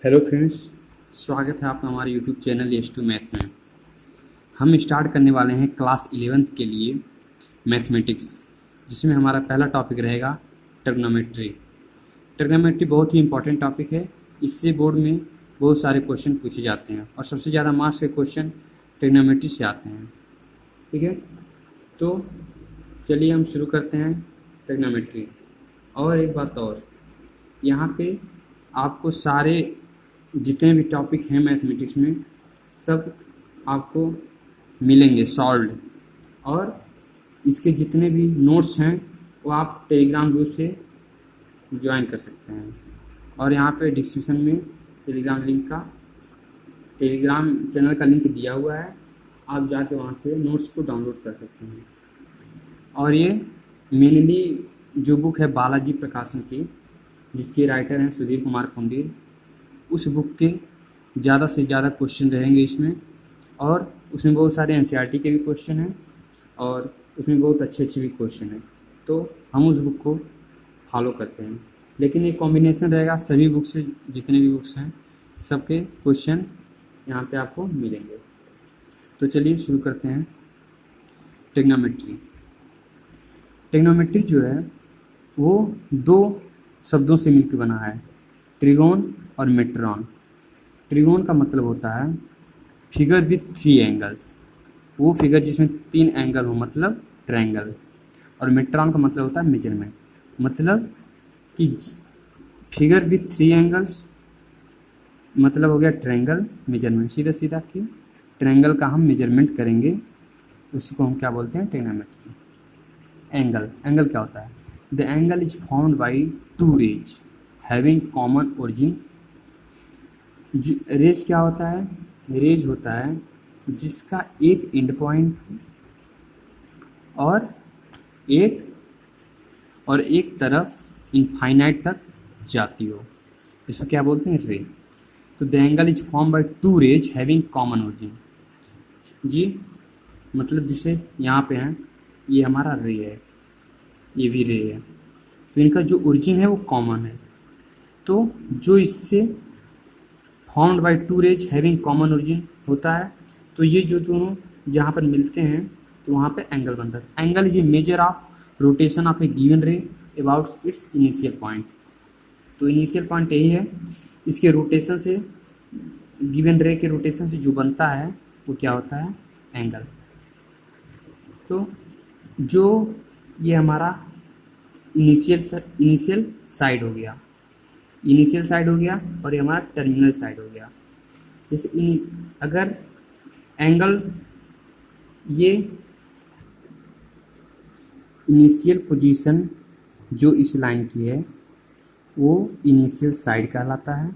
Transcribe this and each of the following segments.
Hello friends, स्वागत है आपका हमारे YouTube channel S two maths में। हम स्टार्ट करने वाले हैं क्लास 11th के लिए मैथमेटिक्स, जिसमें हमारा पहला टॉपिक रहेगा ट्रिग्नोमेट्री। ट्रिग्नोमेट्री बहुत ही इंपॉर्टेंट टॉपिक है। इससे बोर्ड में बहुत सारे क्वेश्चन पूछे जाते हैं और सबसे ज़्यादा मार्क्स के क्वेश्चन ट्रिग्नोमेट्री से आते हैं। ठीक है, तो चलिए हम शुरू करते हैं ट्रिग्नोमेट्री। और एक बात और, यहाँ पे आपको सारे जितने भी टॉपिक हैं मैथमेटिक्स में सब आपको मिलेंगे सॉल्व्ड, और इसके जितने भी नोट्स हैं वो आप टेलीग्राम ग्रुप से ज्वाइन कर सकते हैं। और यहाँ पे डिस्क्रिप्शन में टेलीग्राम चैनल का लिंक दिया हुआ है, आप जाके वहाँ से नोट्स को डाउनलोड कर सकते हैं। और ये मेनली जो बुक है बालाजी प्रकाशन की, जिसके राइटर हैं सुधीर कुमार कुंडीर, उस बुक के ज़्यादा से ज़्यादा क्वेश्चन रहेंगे इसमें। और उसमें बहुत सारे एनसीईआरटी के भी क्वेश्चन हैं और उसमें बहुत अच्छे भी क्वेश्चन हैं, तो हम उस बुक को फॉलो करते हैं। लेकिन एक कॉम्बिनेशन रहेगा सभी बुक से, जितने भी बुक्स हैं सबके क्वेश्चन यहाँ पे आपको मिलेंगे। तो चलिए शुरू करते हैं ट्रिग्नोमेट्री। ट्रिग्नोमेट्री जो है वो दो शब्दों से मिलकर बना है, ट्रिगोन और मेट्रॉन। ट्रिगोन का मतलब होता है फिगर विथ 3 एंगल्स, वो फिगर जिसमें 3 एंगल हो, मतलब ट्रायंगल। और मेट्रॉन का मतलब होता है मेजरमेंट, मतलब कि फिगर विथ 3 एंगल्स मतलब हो गया ट्रायंगल मेजरमेंट। सीधा सीधा कि ट्रायंगल का हम मेजरमेंट करेंगे, उसको हम क्या बोलते हैं, ट्रिग्नोमेट्री। एंगल क्या होता है? The angle is found by 2 rays having common origin. Rays क्या होता है? रेज होता है जिसका एक एंड पॉइंट और एक तरफ इनफाइनाइट तक जाती हो, इसको क्या बोलते हैं, रे। तो the angle is form by 2 rays having common origin. जी मतलब जिसे यहाँ पे है, ये हमारा रे है, ये भी रे है, तो इनका जो ओरिजिन है वो कॉमन है। तो जो इससे found by 2 rays having common origin होता है, तो ये जो दोनों जहाँ पर मिलते हैं तो वहाँ पे एंगल बनता है। Angle is a measure of rotation of A given रे अबाउट इट्स इनिशियल पॉइंट। तो इनिशियल पॉइंट यही है, इसके रोटेशन से, गिवन रे के रोटेशन से जो बनता है वो क्या होता है, एंगल। तो जो ये हमारा इनिशियल साइड हो गया, और ये हमारा टर्मिनल साइड हो गया। जैसे अगर एंगल, ये इनिशियल पोजीशन जो इस लाइन की है वो इनिशियल साइड कहलाता है,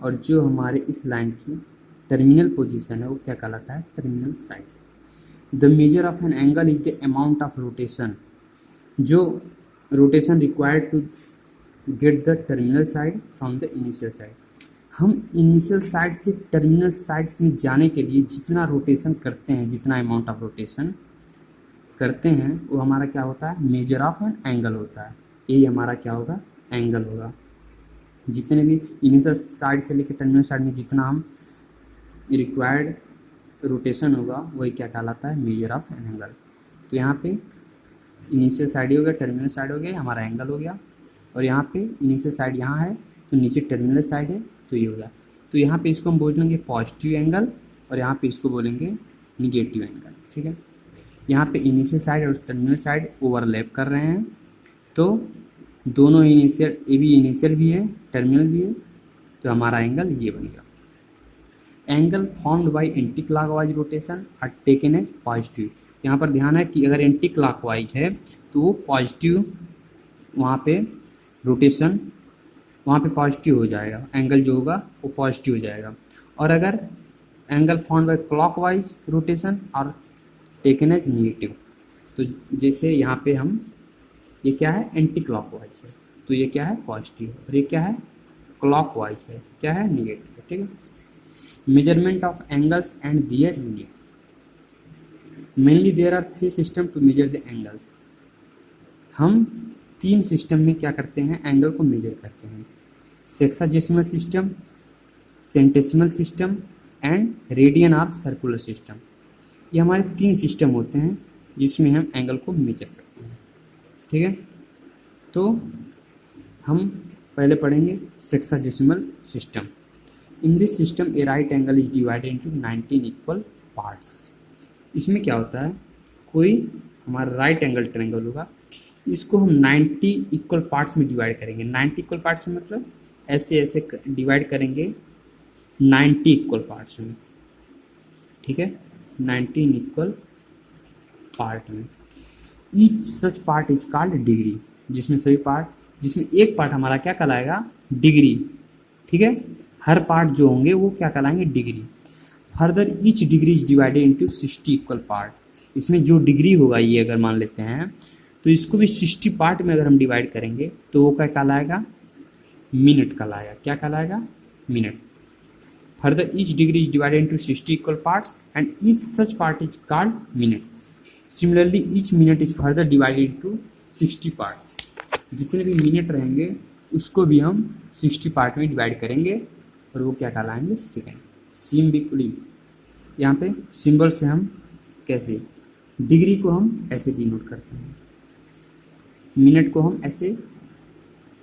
और जो हमारे इस लाइन की टर्मिनल पोजीशन है वो क्या कहलाता है, terminal side. The measure of an angle is the amount of rotation, जो rotation required to get the terminal side from the initial side. हम इनिशियल साइड से टर्मिनल साइड में जाने के लिए जितना रोटेशन करते हैं, जितना अमाउंट ऑफ रोटेशन करते हैं, वो हमारा क्या होता है, मेजर ऑफ एन एंगल होता है। यही हमारा क्या होगा, एंगल होगा। जितने भी इनिशियल साइड से लेकर टर्मिनल साइड में जितना हम रिक्वायर्ड रोटेशन होगा वही क्या कहलाता है, मेजर ऑफ एन एंगल। तो यहाँ पे इनिशियल साइड हो गया, टर्मिनल साइड हो गया, हमारा एंगल हो गया। और यहाँ पे इनिशियल साइड यहाँ है तो नीचे टर्मिनल साइड है, तो ये हो गया। तो यहाँ पे इसको हम बोलेंगे पॉजिटिव एंगल, और यहाँ पे इसको बोलेंगे निगेटिव एंगल। ठीक है, यहाँ पे इनिशियल साइड और टर्मिनल साइड ओवरलैप कर रहे हैं, तो दोनों इनिशियल, ये भी इनिशियल भी है, टर्मिनल भी है, तो हमारा एंगल ये बन गया। Angle formed by anti clockwise rotation are taken as positive. यहाँ पर ध्यान है कि अगर एंटी क्लॉकवाइज है तो वो पॉजिटिव, वहाँ पे रोटेशन वहाँ पे पॉजिटिव हो जाएगा, एंगल जो होगा वो पॉजिटिव हो जाएगा। और अगर angle form by clockwise rotation और टेकन एज निगेटिव, तो जैसे यहाँ पे हम, ये क्या है, एंटी क्लॉकवाइज है, तो ये क्या है, पॉजिटिव, और ये क्या है, क्लॉकवाइज है, क्या है, निगेटिव है। ठीक है। Measurement of angles and their unit. Mainly there are 3 system to measure the angles. हम 3 सिस्टम में क्या करते हैं, एंगल को मेजर करते हैं। Sexagesimal system, centesimal system and radian or circular system. ये हमारे 3 सिस्टम होते हैं जिसमें हम एंगल को मेजर करते हैं। ठीक है, तो हम पहले पढ़ेंगे sexagesimal system. In this system A right angle is divided into 19 equal parts. इसमें क्या होता है, कोई हमारा राइट एंगल ट्रायंगल होगा, इसको हम 90 इक्वल पार्ट्स में डिवाइड करेंगे। 90 इक्वल पार्ट्स में मतलब ऐसे ऐसे डिवाइड करेंगे 90 इक्वल पार्ट्स में। ठीक है, 19 इक्वल पार्ट में। Each such part is called degree, जिसमें सभी पार्ट, जिसमें एक पार्ट हमारा क्या कहलाएगा, डिग्री। ठीक है, हर पार्ट जो होंगे वो क्या कहलाएंगे, degree. Further each degree is divided into 60 equal part. इसमें जो डिग्री होगा ये अगर मान लेते हैं तो इसको भी 60 पार्ट में अगर हम डिवाइड करेंगे तो वो क्या कहलाएगा, मिनट कहलाएगा। क्या कहलाएगा, minute. Further each degree is divided into 60 equal parts and each such part is called minute. Similarly each minute is further divided into 60 part. जितने भी मिनट रहेंगे उसको भी हम 60 पार्ट में डिवाइड करेंगे और वो क्या कहलाएंगे, सेकेंड। सिंबली यहाँ पे सिंबल से हम कैसे, डिग्री को हम ऐसे डिनोट करते हैं, मिनट को हम ऐसे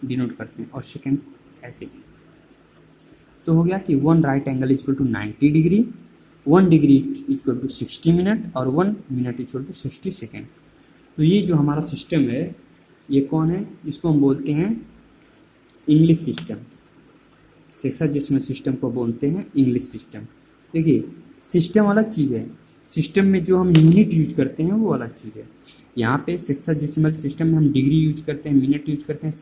डिनोट करते हैं और सेकेंड ऐसे। तो हो गया कि 1 right angle equal to 90 degree, 1 degree equal to 60 minute और 1 मिनट इक्वल टू 60 सेकेंड। तो ये जो हमारा सिस्टम है ये कौन है, इसको हम बोलते हैं इंग्लिश सिस्टम। सेक्साजेसिमल सिस्टम को बोलते हैं इंग्लिश सिस्टम। देखिए सिस्टम अलग चीज़ है, सिस्टम में जो हम यूनिट यूज करते हैं वो अलग चीज़ है। यहाँ पे सेक्साजेसिमल सिस्टम में हम डिग्री यूज करते हैं, मिनट यूज करते हैं,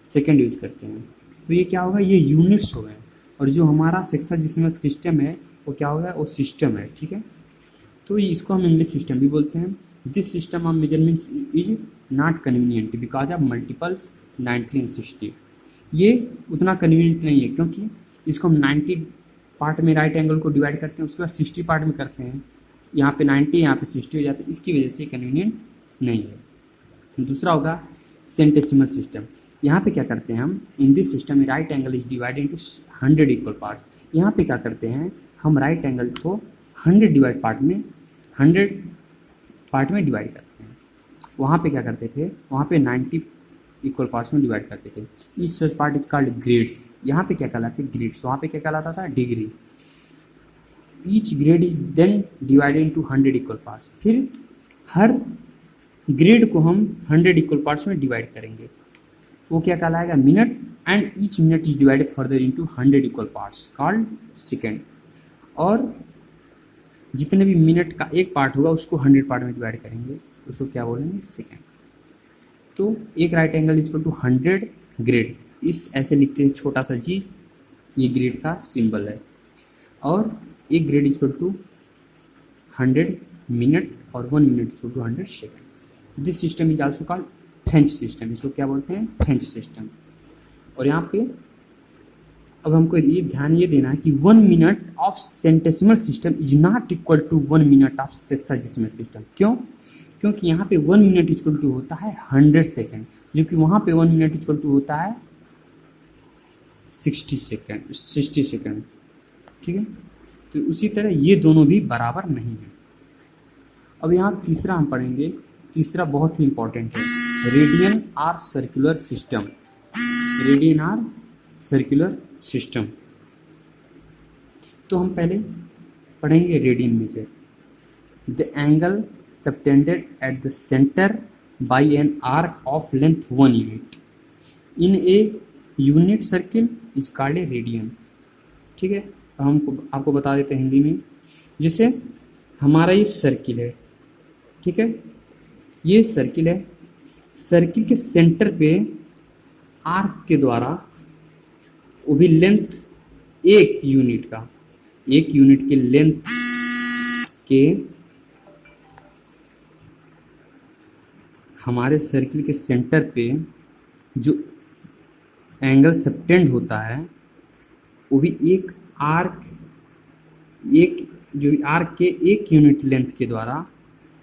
सेकेंड यूज करते हैं। तो ये क्या होगा, ये यूनिट्स हो गए। और जो हमारा सेक्साजेसिमल सिस्टम है वो क्या होगा, वो सिस्टम है। ठीक है, तो इसको हम इंग्लिश सिस्टम भी बोलते हैं। This system of measurement is not convenient because of multiples 90 and 60। ये उतना कन्वीनियंट नहीं है क्योंकि इसको हम 90 पार्ट में राइट एंगल को डिवाइड करते हैं, उसके बाद 60 पार्ट में करते हैं। यहाँ पे 90 यहाँ पे 60 हो जाता है, इसकी वजह से कन्वीनियंट नहीं है। दूसरा होगा सेंटेसिमल सिस्टम। यहाँ पे क्या करते हैं हम, in this system right angle is divided into 100 equal part. यहाँ पे क्या करते हैं हम, राइट एंगल को 100 पार्ट में डिवाइड करते हैं। वहाँ पे क्या करते थे, वहाँ पे 90 इक्वल पार्ट्स में डिवाइड करते थे। Each such part is called grades. यहाँ पे क्या कहलाते हैं, ग्रेड्स। वहाँ पे क्या कहलाता था, degree. Each grade is then divided into 100 equal parts. फिर हर ग्रेड को हम 100 इक्वल पार्ट्स में डिवाइड करेंगे, वो क्या कहलाएगा, minute. And each minute is divided further into 100 equal parts called second. और जितने भी मिनट का एक पार्ट होगा उसको 100 पार्ट में डिवाइड करेंगे, उसको क्या बोलेंगे, सेकेंड। तो एक right angle equal to 100 grade, इस ऐसे लिखते हैं छोटा सा जी, ये ग्रेड का सिंबल है। और एक ग्रेड इक्वल टू 100 मिनट और 1 minute equal to 100 second. This system is also called French system. इसको क्या बोलते हैं, फ्रेंच सिस्टम। और यहाँ पे अब हमको ये ध्यान ये देना है कि 1 minute of centesimal system is not equal to 1 minute of sexagesimal system. क्यों, क्योंकि यहाँ पे 1 मिनट इक्वल टू होता है 100 सेकेंड, जबकि वहाँ पे 1 मिनट इक्वल टू होता है 60 सेकेंड। ठीक है, तो उसी तरह ये दोनों भी बराबर नहीं है। अब यहाँ तीसरा हम पढ़ेंगे, तीसरा बहुत ही इंपॉर्टेंट है, radian or circular system. Radian or circular system. तो हम पहले पढ़ेंगे radian measure. The angle subtended at the centre by an arc of length 1 unit in a unit circle is called a radian. ठीक है, हम आपको बता देते हैं हिंदी में। जैसे हमारा ये सर्किल है, ठीक है, ये सर्किल है, सर्किल के सेंटर पे आर्क के द्वारा, वो भी लेंथ 1 यूनिट का, 1 यूनिट के लेंथ के हमारे सर्किल के सेंटर पे जो एंगल सबटेंड होता है वो भी एक आर्क, एक जो आर्क के 1 यूनिट लेंथ के द्वारा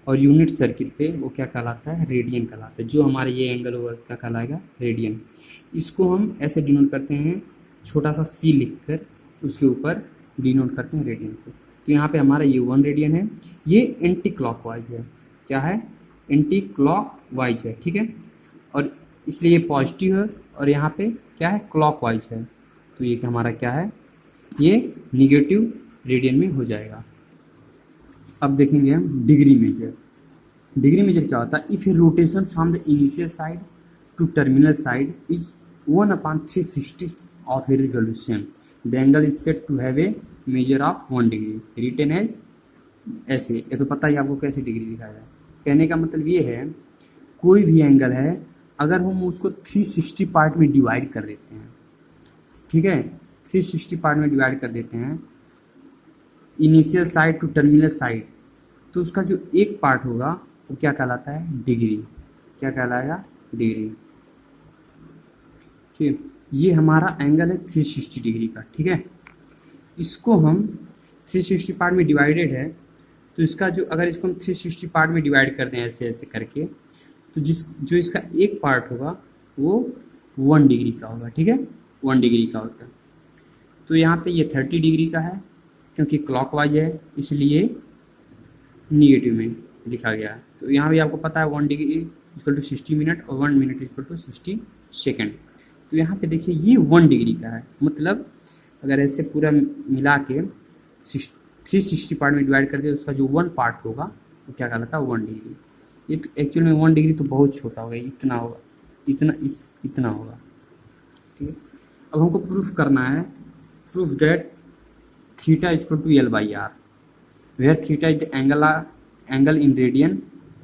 और यूनिट सर्किल पे, वो क्या कहलाता है, रेडियन कहलाता है। जो हमारे ये एंगल होगा क्या कहलाएगा, रेडियन। इसको हम ऐसे डिनोट करते हैं छोटा सा सी लिखकर, उसके ऊपर डिनोट करते हैं रेडियन को। तो यहाँ पे हमारा ये 1 रेडियन है, ये एंटी क्लॉकवाइज है। क्या है? एंटी क्लॉकवाइज है, ठीक है। और इसलिए ये पॉजिटिव है, और यहाँ पे क्या है? क्लॉकवाइज है। तो ये हमारा क्या है? ये निगेटिव रेडियन में हो जाएगा। अब देखेंगे हम डिग्री मेजर। डिग्री मेजर क्या होता है? If a rotation from the initial side to terminal side is 1/360 of a revolution, the angle is said to have a measure of 1 degree written as ऐसे। ये तो पता ही आपको कैसे डिग्री लिखा जाए। कहने का मतलब ये है, कोई भी एंगल है अगर हम उसको 360 पार्ट में डिवाइड कर देते हैं, ठीक है, 360 पार्ट में डिवाइड कर देते हैं initial side to terminal side, तो उसका जो एक पार्ट होगा वो क्या कहलाता है? डिग्री। क्या कहलाएगा? डिग्री। ठीक, ये हमारा एंगल है 360 डिग्री का, ठीक है। इसको हम 360 पार्ट में डिवाइडेड है, तो इसका जो, अगर इसको हम 360 पार्ट में डिवाइड कर दें ऐसे ऐसे करके, तो जो इसका एक पार्ट होगा वो 1 डिग्री का होगा, ठीक है, 1 डिग्री का होगा। तो यहाँ पे ये 30 डिग्री का है, क्योंकि क्लॉकवाइज है इसलिए निगेटिव में लिखा गया है। तो यहाँ भी आपको पता है 1 डिग्री इक्वल टू 60 मिनट और 1 मिनट इक्वल टू 60 सेकेंड। तो यहाँ पे देखिए ये 1 डिग्री का है, मतलब अगर ऐसे पूरा मिला के 360 पार्ट में डिवाइड कर दे, उसका जो 1 पार्ट होगा वो क्या कहलाता है? 1 डिग्री। ये एक्चुअल में 1 डिग्री तो बहुत छोटा होगा, इतना होगा, इतना होगा, ठीक है। अब हमको प्रूफ करना है, proof that theta equal to L by R, where theta is the angle in radian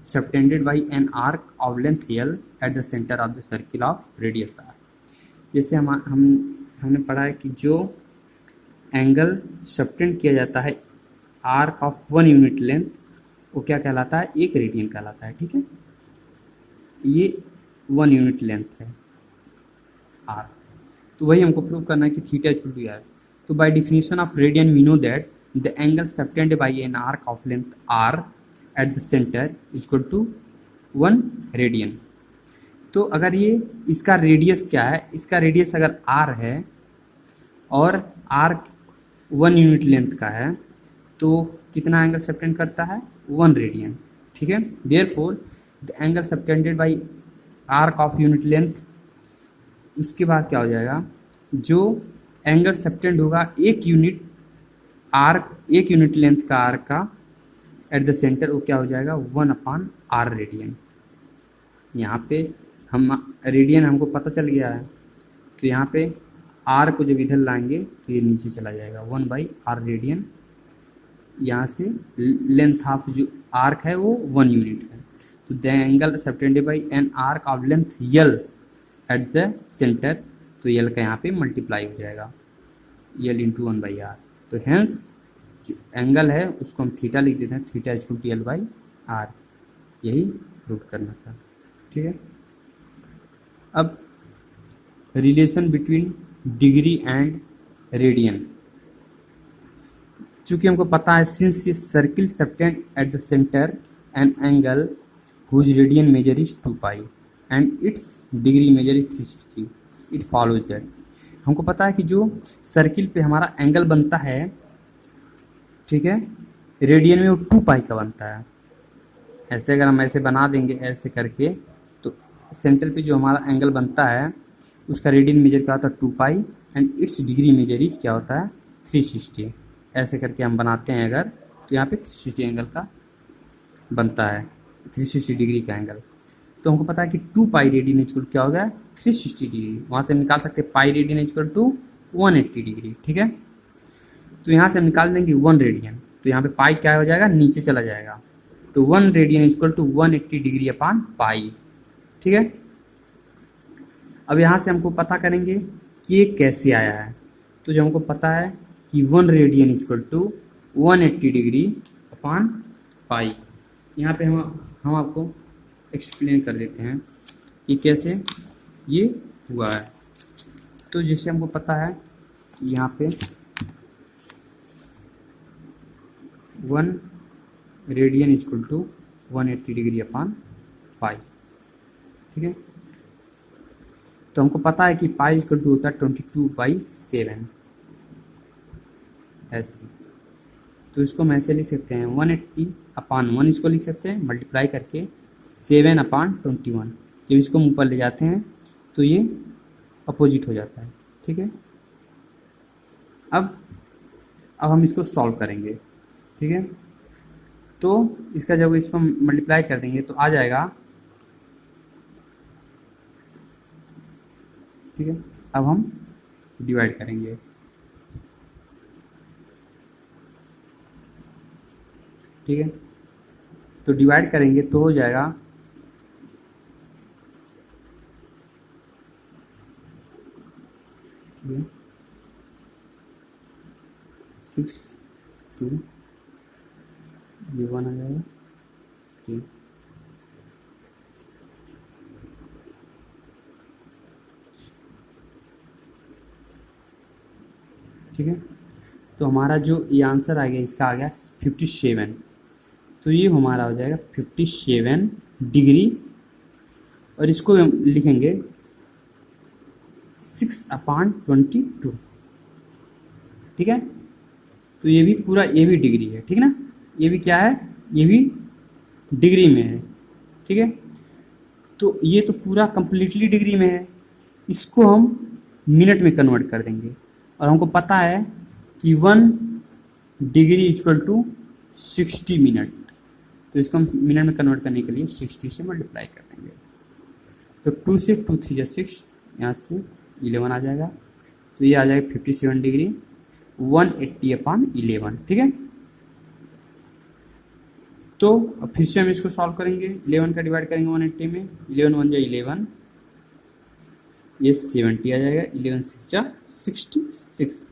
subtended by an arc of length L at the centre of the circle of radius R। जैसे हमने पढ़ा है कि जो angle subtend किया जाता है arc of 1 unit length, वो क्या कहलाता है? 1 रेडियन कहलाता है, ठीक है। ये 1 यूनिट लेंथ है आर, तो वही हमको प्रूव करना है कि थीटा इक्वल टू आर। तो by definition of radian we know that the angle subtended by an arc of length R at the centre equal to 1 radian. तो अगर ये, इसका रेडियस क्या है? इसका रेडियस अगर आर है और आर्क 1 यूनिट लेंथ का है, तो कितना एंगल सबटेंड करता है? 1 रेडियन, ठीक है। Therefore the angle subtended bye arc of unit length, उसके बाद क्या हो जाएगा? जो एंगल सबटेंड होगा 1 यूनिट लेंथ का आर्क का एट द सेंटर, वो क्या हो जाएगा? 1/r radian. यहाँ पे हम रेडियन हमको पता चल गया है, तो यहाँ पे आर को जब इधर लाएंगे तो ये नीचे चला जाएगा, 1/r रेडियन। यहाँ से लेंथ ऑफ जो आर्क है वो 1 यूनिट है, तो the angle subtended by an arc of length L at the centre, तो L का यहाँ पे मल्टीप्लाई हो जाएगा, L इंटू 1/r। तो हेंस जो एंगल है उसको हम थीटा लिख देते हैं, थीटा इक्वल टू L/r। यही प्रूव करना था, ठीक है। अब relation between degree and radian, चूँकि हमको पता है सिंस ये circle subtend at the centre an angle whose radian measure is 2 pi and its degree measure is 360, it follows that. हमको पता है कि जो सर्किल पे हमारा एंगल बनता है, ठीक है, रेडियन में वो 2 पाई का बनता है। ऐसे अगर हम ऐसे बना देंगे ऐसे करके, तो सेंटर पे जो हमारा एंगल बनता है उसका रेडियन मेजर क्या होता है? 2 pi and its degree measure is क्या होता है? 360। ऐसे करके हम बनाते हैं अगर, तो यहाँ पे 360 एंगल का बनता है, 360 डिग्री का एंगल। तो हमको पता है कि 2 पाई रेडियन इक्वल क्या हो गया? 360 डिग्री। वहाँ से हम निकाल सकते हैं pi radian equal to 180 degree, ठीक है। तो यहाँ से हम निकाल देंगे 1 रेडियन, तो यहाँ पे पाई क्या हो जाएगा? नीचे चला जाएगा, तो 1 radian equal to 180 degree upon pi, ठीक है। अब यहाँ से हमको पता करेंगे कि ये कैसे आया है। तो जो हमको पता है कि 1 radian equal to 180 degree upon pi, यहाँ पे हम आपको एक्सप्लेन कर देते हैं कि कैसे ये हुआ है। तो जैसे हमको पता है यहाँ पे 1 radian equal to 180 degree upon pi, ठीक है। तो हमको पता है कि पाई इक्वल टू होता है 22/7, ऐसे। तो इसको हम ऐसे लिख सकते हैं 180/1 इसको लिख सकते हैं मल्टीप्लाई करके 7/21। जब इसको हम ऊपर ले जाते हैं तो ये अपोजिट हो जाता है, ठीक है। अब हम इसको सॉल्व करेंगे, ठीक है। तो इसका जब इसको मल्टीप्लाई कर देंगे तो आ जाएगा, ठीक है। अब हम डिवाइड करेंगे, ठीक है। तो डिवाइड करेंगे तो हो जाएगा 6 2 ये 1 आ जाएगा, ठीक है। तो हमारा जो ये आंसर आ गया इसका आ गया 57। तो ये हमारा हो जाएगा 57 डिग्री, और इसको हम लिखेंगे 6/22, ठीक है। तो ये भी पूरा, ये भी डिग्री है, ठीक है ना। ये भी क्या है, ये भी डिग्री में है, ठीक है। तो ये तो पूरा कंप्लीटली डिग्री में है, इसको हम मिनट में कन्वर्ट कर देंगे, और हमको पता है कि 1 डिग्री इक्वल टू 60 मिनट। तो इसको हम मिनट में कन्वर्ट करने के लिए 60 से मल्टीप्लाई कर देंगे। तो 2 से 2 3 जा 6, यहाँ से 11 आ जाएगा। तो ये आ जाएगा 57 डिग्री 180/11, ठीक है। तो अब फिर से हम इसको सॉल्व करेंगे, 11 का डिवाइड करेंगे 180 में, 11 1 जा 11, ये 70 आ जाएगा, 11 6 जा 66,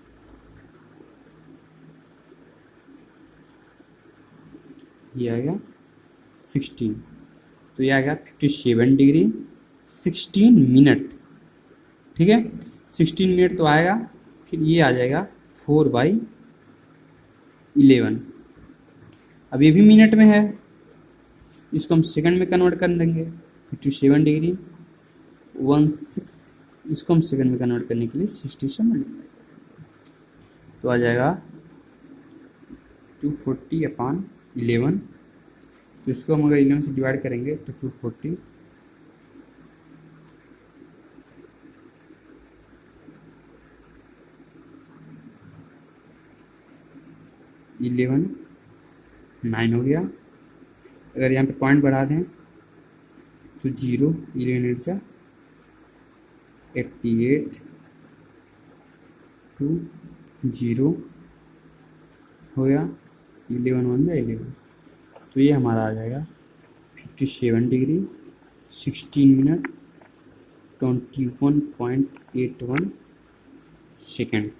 ये आएगा 16। तो ये आएगा 57 डिग्री 16 मिनट, ठीक है। 16 मिनट तो आएगा, फिर ये आ जाएगा 4/11। अब ये भी मिनट में है, इसको हम सेकंड में कन्वर्ट कर देंगे। 57 डिग्री 16, इसको हम सेकंड में कन्वर्ट करने के लिए 60 से मल्टीप्लाई करेंगे। तो आ जाएगा 240/11। तो इसको हम अगर 11 से डिवाइड करेंगे तो 240, इलेवन 9 हो गया। अगर यहाँ पे पॉइंट बढ़ा दें तो 0, 11 8 88 2 0 हो गया, 11 1 जा 11। तो ये हमारा आ जाएगा 57 डिग्री 16 मिनट 21.81 सेकेंड।